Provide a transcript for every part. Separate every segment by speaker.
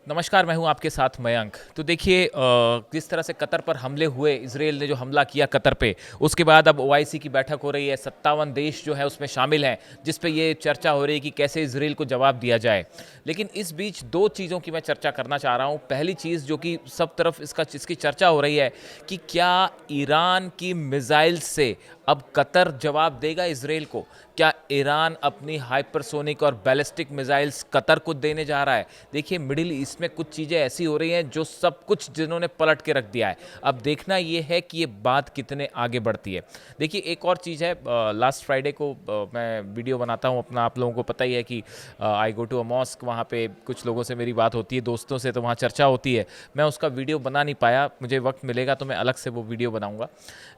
Speaker 1: नमस्कार, मैं हूं आपके साथ मयंक। तो देखिए जिस तरह से कतर पर हमले हुए, इजराइल ने जो हमला किया कतर पे, उसके बाद अब ओआईसी की बैठक हो रही है। 57 देश जो है उसमें शामिल हैं, जिस पे ये चर्चा हो रही है कि कैसे इजराइल को जवाब दिया जाए। लेकिन इस बीच दो चीज़ों की मैं चर्चा करना चाह रहा हूं। पहली चीज़ जो कि सब तरफ इसकी चर्चा हो रही है कि क्या ईरान की मिसाइल से अब कतर जवाब देगा इजराइल को। क्या ईरान अपनी हाइपरसोनिक और बैलिस्टिक मिसाइल्स कतर को देने जा रहा है। देखिए, मिडिल ईस्ट में कुछ चीज़ें ऐसी हो रही हैं जो सब कुछ जिन्होंने पलट के रख दिया है। अब देखना ये है कि ये बात कितने आगे बढ़ती है। देखिए, एक और चीज़ है, लास्ट फ्राइडे को मैं वीडियो बनाता हूँ अपना, आप लोगों को पता ही है कि आई गो टू अ मॉस्क, वहाँ पे कुछ लोगों से मेरी बात होती है, दोस्तों से, तो वहाँ चर्चा होती है। मैं उसका वीडियो बना नहीं पाया, मुझे वक्त मिलेगा तो मैं अलग से वो वीडियो बनाऊँगा।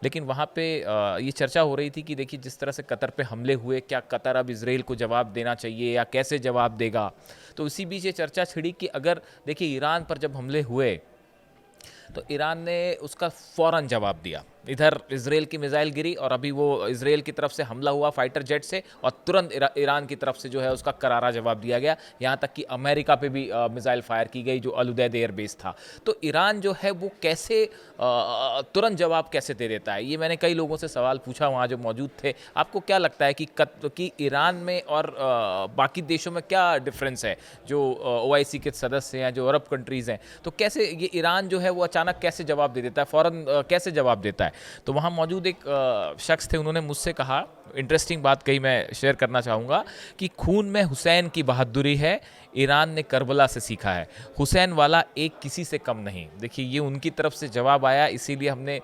Speaker 1: लेकिन वहाँ पे ये चर्चा हो रही थी कि देखिए, जिस तरह से कतर पे हमले हुए, क्या कतर अब इजराइल को जवाब देना चाहिए या कैसे जवाब देगा। तो इसी बीच ये चर्चा छिड़ी कि अगर देखिए ईरान पर जब हमले हुए तो ईरान ने उसका फ़ौरन जवाब दिया। इधर इजराइल की मिसाइल गिरी और अभी वो इजराइल की तरफ से हमला हुआ फाइटर जेट से, और तुरंत ईरान की तरफ से जो है उसका करारा जवाब दिया गया। यहाँ तक कि अमेरिका पे भी मिसाइल फायर की गई, जो अल-उदैद एयरबेस था। तो ईरान जो है वो कैसे तुरंत जवाब कैसे दे देता है, ये मैंने कई लोगों से सवाल पूछा वहाँ जो मौजूद थे। आपको क्या लगता है कि ईरान में और बाकी देशों में क्या डिफरेंस है, जो ओआईसी के सदस्य हैं, जो अरब कंट्रीज़ हैं, तो कैसे ये ईरान जो है वो अचानक कैसे जवाब दे देता है, फ़ौरन कैसे जवाब देता है। तो वहाँ मौजूद एक शख्स थे, उन्होंने मुझसे कहा, इंटरेस्टिंग बात कही, मैं शेयर करना चाहूँगा, कि खून में हुसैन की बहादुरी है, ईरान ने करबला से सीखा है, हुसैन वाला एक किसी से कम नहीं। देखिए, ये उनकी तरफ से जवाब आया, इसीलिए हमने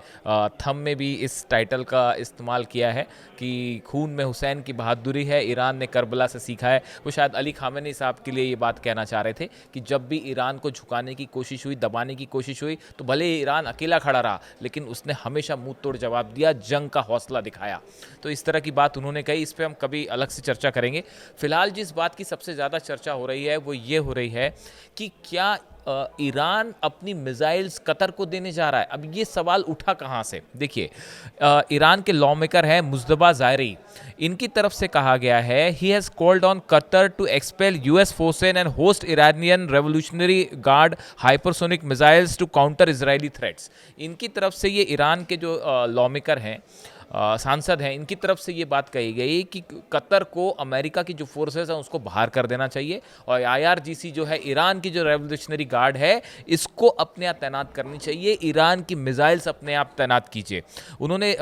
Speaker 1: थंब में भी इस टाइटल का इस्तेमाल किया है कि खून में हुसैन की बहादुरी है, ईरान ने करबला से सीखा है। वो शायद अली खामेनी साहब के लिए ये बात कहना चाह रहे थे कि जब भी ईरान को झुकाने की कोशिश हुई, दबाने की कोशिश हुई, तो भले ही ईरान अकेला खड़ा रहा, लेकिन उसने हमेशा मुंह तोड़ जवाब दिया, जंग का हौसला दिखाया। तो इस तरह की बात उन्होंने कही, इस पर हम कभी अलग से चर्चा करेंगे। फिलहाल जिस बात की सबसे ज़्यादा चर्चा हो रही है वो ये हो रही है कि क्या ईरान अपनी मिसाइल्स कतर को देने जा रहा है। अब ये सवाल उठा कहाँ से। देखिए, ईरान के लॉ मेकर हैं मुज्तबा ज़ायरी, इनकी तरफ से कहा गया है, he has called on Qatar to expel US forces and host Iranian revolutionary guard hypersonic missiles to counter Israeli threats. इनकी तरफ से ये ईरान के जो लॉ मेकर हैं, सांसद हैं, इनकी तरफ से ये बात कही गई कि कतर को अमेरिका की जो फोर्सेस हैं उसको बाहर कर देना चाहिए, और आईआरजीसी जो है, ईरान की जो रेवोल्यूशनरी गार्ड है, इसको अपने आप तैनात करनी चाहिए, ईरान की मिसाइल्स अपने आप तैनात कीजिए। उन्होंने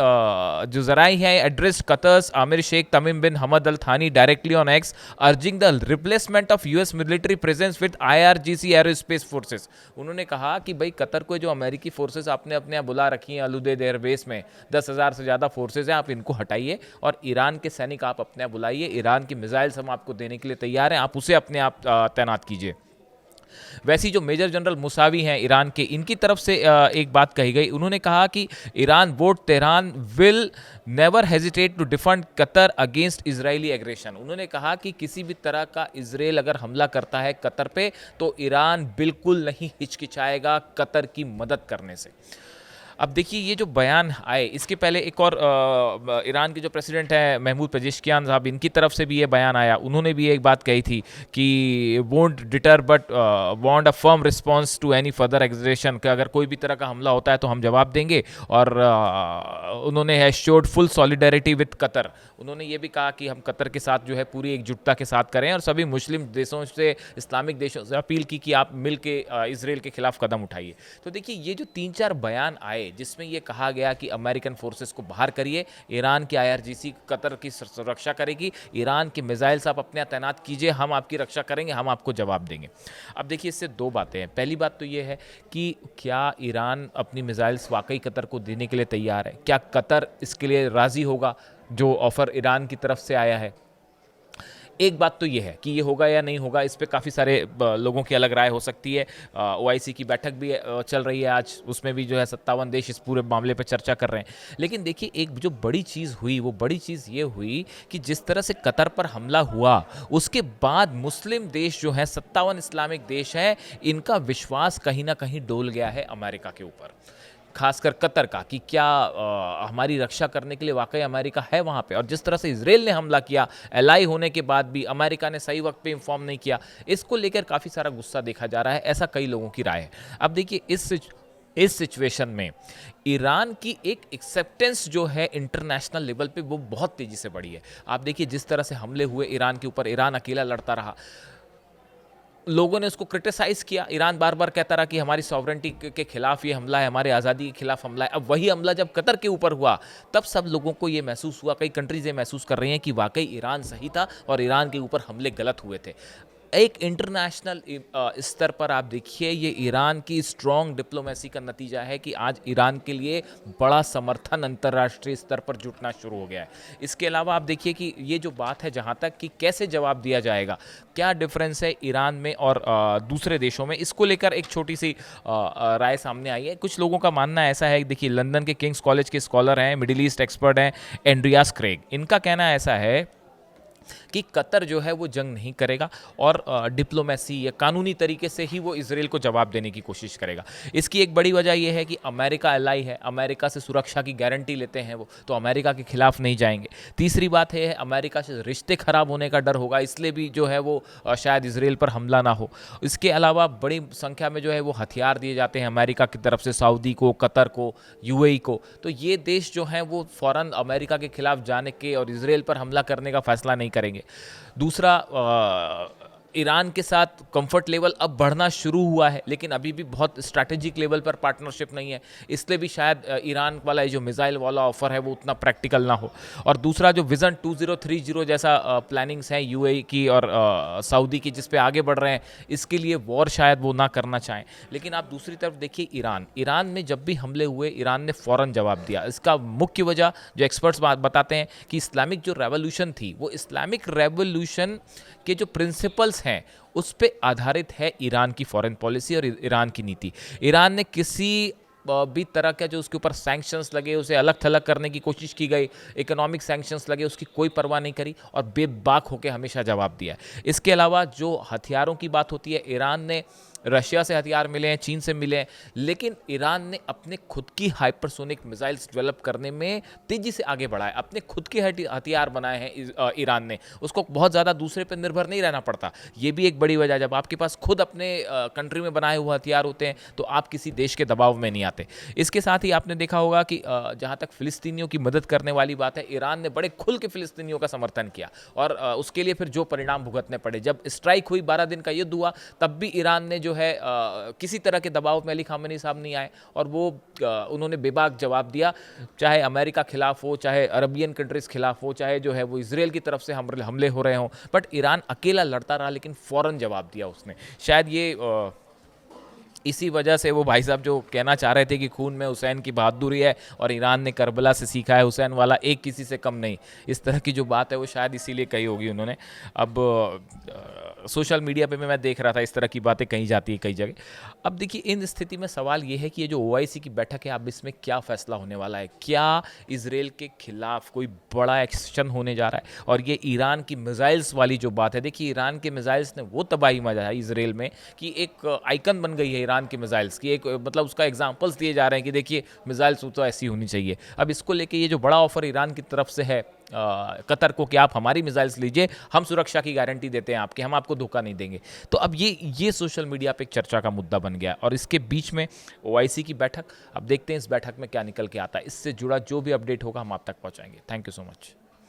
Speaker 1: जो जराई हैं, एड्रेस कतर्स आमिर शेख तमीम बिन हमद अल थानी directly on x, urging the replacement of US military presence with IRGC aerospace forces. उन्होंने कहा कि भाई, कतर को जो अमेरिकी फोर्सेस आपने अपने यहाँ बुला रखी हैं अल-उदैद एयरबेस में, 10,000 से ज़्यादा फोर्सेज हैं, आप इनको हटाइए और ईरान के सैनिक आप अपने आप बुलाइए, ईरान की मिसाइल्स हम आपको देने के लिए तैयार हैं, आप उसे अपने आप तैनात कीजिए। वैसी जो मेजर जनरल मुसावी हैं ईरान के, इनकी तरफ से एक बात कही गई। उन्होंने कहा कि Iran vote Tehran will never hesitate to defend Qatar against Israeli aggression. उन्होंने कहा कि किसी भी तरह का इजराइल अगर हमला करता है कतर पे, तो ईरान बिल्कुल नहीं हिचकिचाएगा कतर की मदद करने से। अब देखिए, ये जो बयान आए, इसके पहले एक और ईरान के जो प्रेसिडेंट हैं महमूद पेजेश्कियान साहब, इनकी तरफ से भी ये बयान आया। उन्होंने भी एक बात कही थी कि won't deter but want a firm response to any further aggression, कि अगर कोई भी तरह का हमला होता है तो हम जवाब देंगे। और उन्होंने has showed full solidarity with Qatar. उन्होंने ये भी कहा कि हम कतर के साथ जो है पूरी एकजुटता के साथ करें, और सभी मुस्लिम देशों से, इस्लामिक देशों से अपील की कि आप मिल के इसराइल के खिलाफ कदम उठाइए। तो देखिए, ये जो 3-4 बयान आए जिसमें ये कहा गया कि अमेरिकन फोर्सेस को बाहर करिए, ईरान की आईआरजीसी कतर की सुरक्षा करेगी, ईरान की मिसाइल्स आप अपने यहाँ तैनात कीजिए, हम आपकी रक्षा करेंगे, हम आपको जवाब देंगे। अब देखिए, इससे दो बातें हैं। पहली बात तो ये है कि क्या ईरान अपनी मिसाइल्स वाकई कतर को देने के लिए तैयार है, क्या कतर इसके लिए राज़ी होगा जो ऑफ़र ईरान की तरफ से आया है। एक बात तो ये है कि ये होगा या नहीं होगा, इस पे काफ़ी सारे लोगों की अलग राय हो सकती है। ओआईसी की बैठक भी चल रही है आज, उसमें भी जो है 57 देश इस पूरे मामले पे चर्चा कर रहे हैं। लेकिन देखिए, एक जो बड़ी चीज़ हुई, वो बड़ी चीज़ ये हुई कि जिस तरह से कतर पर हमला हुआ, उसके बाद मुस्लिम देश जो हैं, 57 इस्लामिक देश हैं, इनका विश्वास कहीं ना कहीं डोल गया है अमेरिका के ऊपर। खासकर कतर का, कि क्या हमारी रक्षा करने के लिए वाकई अमेरिका है वहाँ पे, और जिस तरह से इसराइल ने हमला किया एलाई होने के बाद भी अमेरिका ने सही वक्त पे इन्फॉर्म नहीं किया, इसको लेकर काफ़ी सारा गुस्सा देखा जा रहा है, ऐसा कई लोगों की राय है। अब देखिए इस सिचुएशन में ईरान की एक एक्सेप्टेंस जो है इंटरनेशनल लेवल पे वो बहुत तेजी से बढ़ी है। आप देखिए जिस तरह से हमले हुए ईरान के ऊपर, ईरान अकेला लड़ता रहा, लोगों ने उसको क्रिटिसाइज किया, ईरान बार बार कहता रहा कि हमारी सॉवरेंटी के खिलाफ ये हमला है, हमारे आज़ादी के खिलाफ हमला है। अब वही हमला जब कतर के ऊपर हुआ तब सब लोगों को ये महसूस हुआ, कई कंट्रीज ये महसूस कर रही हैं कि वाकई ईरान सही था और ईरान के ऊपर हमले गलत हुए थे। एक इंटरनेशनल स्तर पर आप देखिए ये ईरान की स्ट्रॉन्ग डिप्लोमेसी का नतीजा है कि आज ईरान के लिए बड़ा समर्थन अंतर्राष्ट्रीय स्तर पर जुटना शुरू हो गया है। इसके अलावा आप देखिए कि ये जो बात है जहाँ तक कि कैसे जवाब दिया जाएगा, क्या डिफरेंस है ईरान में और दूसरे देशों में, इसको लेकर एक छोटी सी राय सामने आई है। कुछ लोगों का मानना ऐसा है, देखिए लंदन के किंग्स कॉलेज के स्कॉलर हैं, मिडिल ईस्ट एक्सपर्ट हैं एंड्रियास क्रेग, इनका कहना ऐसा है कि कतर जो है वो जंग नहीं करेगा और डिप्लोमेसी या कानूनी तरीके से ही वो इसराइल को जवाब देने की कोशिश करेगा। इसकी एक बड़ी वजह ये है कि अमेरिका एलाई है, अमेरिका से सुरक्षा की गारंटी लेते हैं वो, तो अमेरिका के खिलाफ नहीं जाएंगे। तीसरी बात है अमेरिका से रिश्ते खराब होने का डर होगा, इसलिए भी जो है वो शायद इसराइल पर हमला ना हो। इसके अलावा बड़ी संख्या में जो है वो हथियार दिए जाते हैं अमेरिका की तरफ से सऊदी को, कतर को, यूएई को, तो ये देश जो हैं वो फ़ौरन अमेरिका के खिलाफ जाने के और इसराइल पर हमला करने का फैसला नहीं करेंगे। दूसरा, ईरान के साथ कंफर्ट लेवल अब बढ़ना शुरू हुआ है, लेकिन अभी भी बहुत स्ट्रैटेजिक लेवल पर पार्टनरशिप नहीं है, इसलिए भी शायद ईरान वाला जो मिसाइल वाला ऑफर है वो उतना प्रैक्टिकल ना हो। और दूसरा जो विज़न 2030 जैसा प्लानिंग्स हैं यूएई की और सऊदी की जिस पे आगे बढ़ रहे हैं, इसके लिए वॉर शायद वो ना करना चाहें। लेकिन आप दूसरी तरफ देखिए ईरान में जब भी हमले हुए ईरान ने फ़ौरन जवाब दिया। इसका मुख्य वजह जो एक्सपर्ट्स बताते हैं कि इस्लामिक जो रेवोल्यूशन थी, वो इस्लामिक रेवोल्यूशन के जो प्रिंसिपल्स हैं उस पे आधारित है ईरान की फॉरेन पॉलिसी और ईरान की नीति। ईरान ने किसी भी तरह का जो उसके ऊपर सैंक्शंस लगे उसे अलग थलग करने की कोशिश की गई, इकोनॉमिक सैंक्शंस लगे उसकी कोई परवाह नहीं करी और बेबाक होकर हमेशा जवाब दिया। इसके अलावा जो हथियारों की बात होती है, ईरान ने रशिया से हथियार मिले हैं, चीन से मिले हैं, लेकिन ईरान ने अपने खुद की हाइपरसोनिक मिसाइल्स डेवलप करने में तेज़ी से आगे बढ़ा है, अपने खुद के हथियार बनाए हैं ईरान ने, उसको बहुत ज़्यादा दूसरे पर निर्भर नहीं रहना पड़ता। ये भी एक बड़ी वजह, जब आपके पास खुद अपने कंट्री में बनाए हुए हथियार होते हैं तो आप किसी देश के दबाव में नहीं आते। इसके साथ ही आपने देखा होगा कि जहाँ तक फ़िलिस्तीनियों की मदद करने वाली बात है, ईरान ने बड़े खुल के फ़िलिस्तीनियों का समर्थन किया और उसके लिए फिर जो परिणाम भुगतने पड़े, जब स्ट्राइक हुई, 12 दिन का युद्ध हुआ, तब भी ईरान ने जो है किसी तरह के दबाव में अली खामेनी साहब नहीं आए और वो उन्होंने बेबाक जवाब दिया, चाहे अमेरिका खिलाफ हो, चाहे अरबियन कंट्रीज़ खिलाफ हो, चाहे जो है वो इसराइल की तरफ से हमले हो रहे हों, बट ईरान अकेला लड़ता रहा लेकिन फ़ौरन जवाब दिया उसने। शायद ये इसी वजह से वो भाई साहब जो कहना चाह रहे थे कि खून में हुसैन की बहादुरी है और ईरान ने करबला से सीखा है, हुसैन वाला एक किसी से कम नहीं, इस तरह की जो बात है वो शायद इसीलिए कही होगी उन्होंने। अब सोशल मीडिया पे मैं देख रहा था इस तरह की बातें कही जाती है कई जगह। अब देखिए इन स्थिति में सवाल ये है कि ये जो ओआईसी की बैठक है, अब इसमें क्या फैसला होने वाला है, क्या इसराइल के खिलाफ कोई बड़ा एक्शन होने जा रहा है? और ये ईरान की मिसाइल्स वाली जो बात है, देखिए ईरान के मिसाइल्स ने वो तबाही मचाई इसराइल में कि एक आइकन बन गई है ईरान की मिसाइल्स की, एक मतलब उसका एग्जांपल्स दिए जा रहे हैं कि देखिए मिसाइल्स तो ऐसी होनी चाहिए। अब इसको लेके ये जो बड़ा ऑफर ईरान की तरफ से है कतर को कि आप हमारी मिसाइल्स लीजिए, हम सुरक्षा की गारंटी देते हैं आपके, हम आपको धोखा नहीं देंगे, तो अब ये सोशल मीडिया पे एक चर्चा का मुद्दा बन गया। और इसके बीच में ओआईसी की बैठक, अब देखते हैं इस बैठक में क्या निकल के आता है। इससे जुड़ा जो भी अपडेट होगा हम आप तक पहुंचाएंगे। Thank you so much.